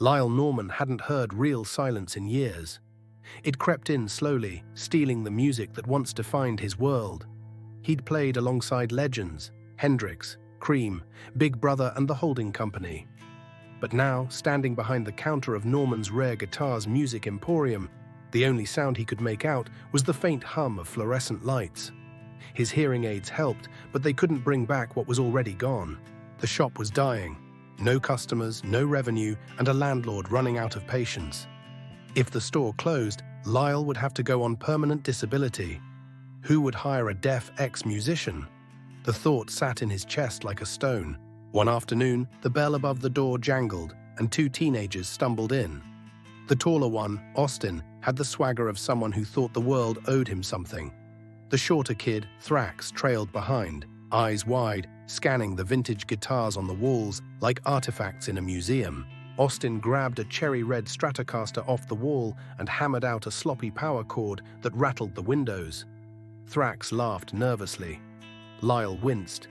Lyle Norman hadn't heard real silence in years. It crept in slowly, stealing the music that once defined his world. He'd played alongside legends, Hendrix, Cream, Big Brother and the Holding Company. But now, standing behind the counter of Norman's Rare Guitars Music Emporium, the only sound he could make out was the faint hum of fluorescent lights. His hearing aids helped, but they couldn't bring back what was already gone. The shop was dying. No customers, no revenue, and a landlord running out of patience. If the store closed, Lyle would have to go on permanent disability. Who would hire a deaf ex-musician? The thought sat in his chest like a stone. One afternoon, the bell above the door jangled, and two teenagers stumbled in. The taller one, Austin, had the swagger of someone who thought the world owed him something. The shorter kid, Thrax, trailed behind, eyes wide, scanning the vintage guitars on the walls like artifacts in a museum. Austin grabbed a cherry-red Stratocaster off the wall and hammered out a sloppy power chord that rattled the windows. Thrax laughed nervously. Lyle winced.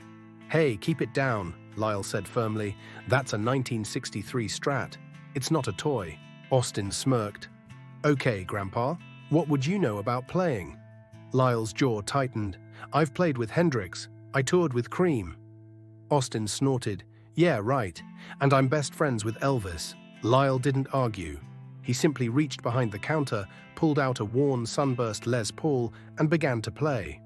"Hey, keep it down," Lyle said firmly. "That's a 1963 Strat. It's not a toy." Austin smirked. "Okay, Grandpa, what would you know about playing?" Lyle's jaw tightened. "I've played with Hendrix. I toured with Cream." Austin snorted. "Yeah, right. And I'm best friends with Elvis." Lyle didn't argue. He simply reached behind the counter, pulled out a worn, sunburst Les Paul, and began to play.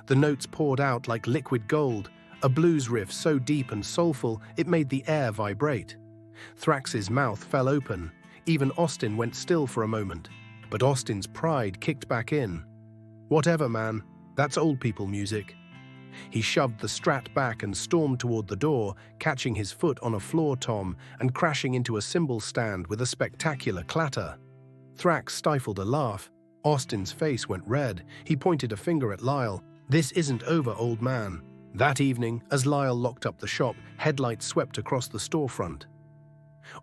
The notes poured out like liquid gold, a blues riff so deep and soulful it made the air vibrate. Thrax's mouth fell open. Even Austin went still for a moment. But Austin's pride kicked back in. "Whatever, man. That's old people music." He shoved the Strat back and stormed toward the door, catching his foot on a floor tom and crashing into a cymbal stand with a spectacular clatter. Thrax stifled a laugh. Austin's face went red. He pointed a finger at Lyle. "This isn't over, old man." That evening, as Lyle locked up the shop, headlights swept across the storefront.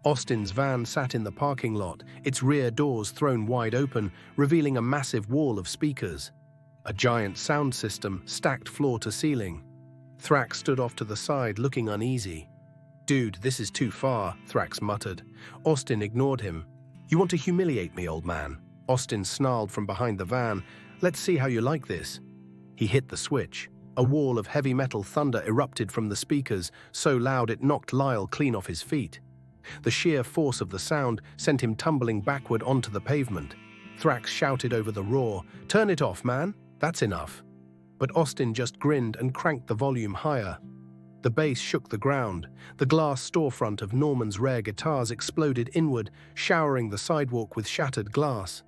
Austin's van sat in the parking lot, its rear doors thrown wide open, revealing a massive wall of speakers. A giant sound system stacked floor to ceiling. Thrax stood off to the side, looking uneasy. "Dude, this is too far," Thrax muttered. Austin ignored him. "You want to humiliate me, old man?" Austin snarled from behind the van. "Let's see how you like this." He hit the switch. A wall of heavy metal thunder erupted from the speakers, so loud it knocked Lyle clean off his feet. The sheer force of the sound sent him tumbling backward onto the pavement. Thrax shouted over the roar, "Turn it off, man. That's enough." But Austin just grinned and cranked the volume higher. The bass shook the ground. The glass storefront of Norman's Rare Guitars exploded inward, showering the sidewalk with shattered glass.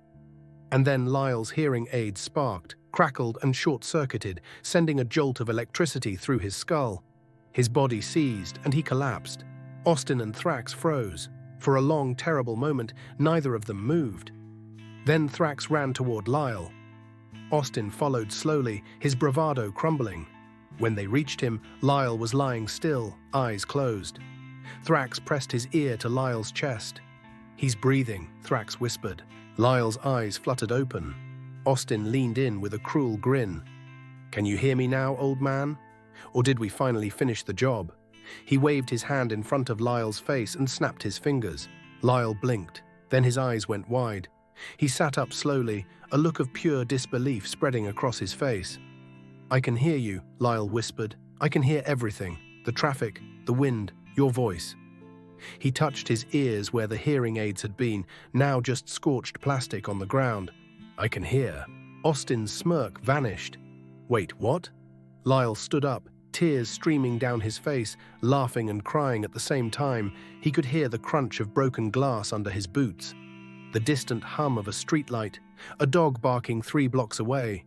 And then Lyle's hearing aids sparked, crackled and short-circuited, sending a jolt of electricity through his skull. His body seized and he collapsed. Austin and Thrax froze. For a long, terrible moment, neither of them moved. Then Thrax ran toward Lyle. Austin followed slowly, his bravado crumbling. When they reached him, Lyle was lying still, eyes closed. Thrax pressed his ear to Lyle's chest. "He's breathing," Thrax whispered. Lyle's eyes fluttered open. Austin leaned in with a cruel grin. "Can you hear me now, old man? Or did we finally finish the job?" He waved his hand in front of Lyle's face and snapped his fingers. Lyle blinked. Then his eyes went wide. He sat up slowly, a look of pure disbelief spreading across his face. "I can hear you," Lyle whispered. "I can hear everything. The traffic, the wind, your voice." He touched his ears where the hearing aids had been, now just scorched plastic on the ground. "I can hear." Austin's smirk vanished. "Wait, what?" Lyle stood up, tears streaming down his face, laughing and crying at the same time. He could hear the crunch of broken glass under his boots, the distant hum of a streetlight, a dog barking 3 blocks away.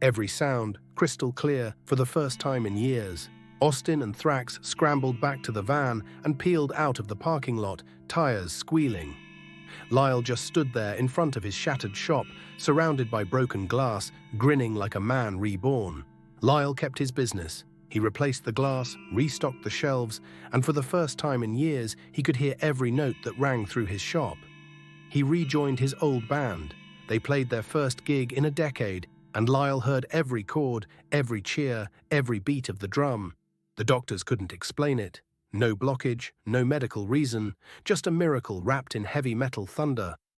Every sound, crystal clear, for the first time in years. Austin and Thrax scrambled back to the van and peeled out of the parking lot, tires squealing. Lyle just stood there in front of his shattered shop, surrounded by broken glass, grinning like a man reborn. Lyle kept his business. He replaced the glass, restocked the shelves, and for the first time in years, he could hear every note that rang through his shop. He rejoined his old band. They played their first gig in a decade, and Lyle heard every chord, every cheer, every beat of the drum. The doctors couldn't explain it. No blockage, no medical reason, just a miracle wrapped in heavy metal thunder.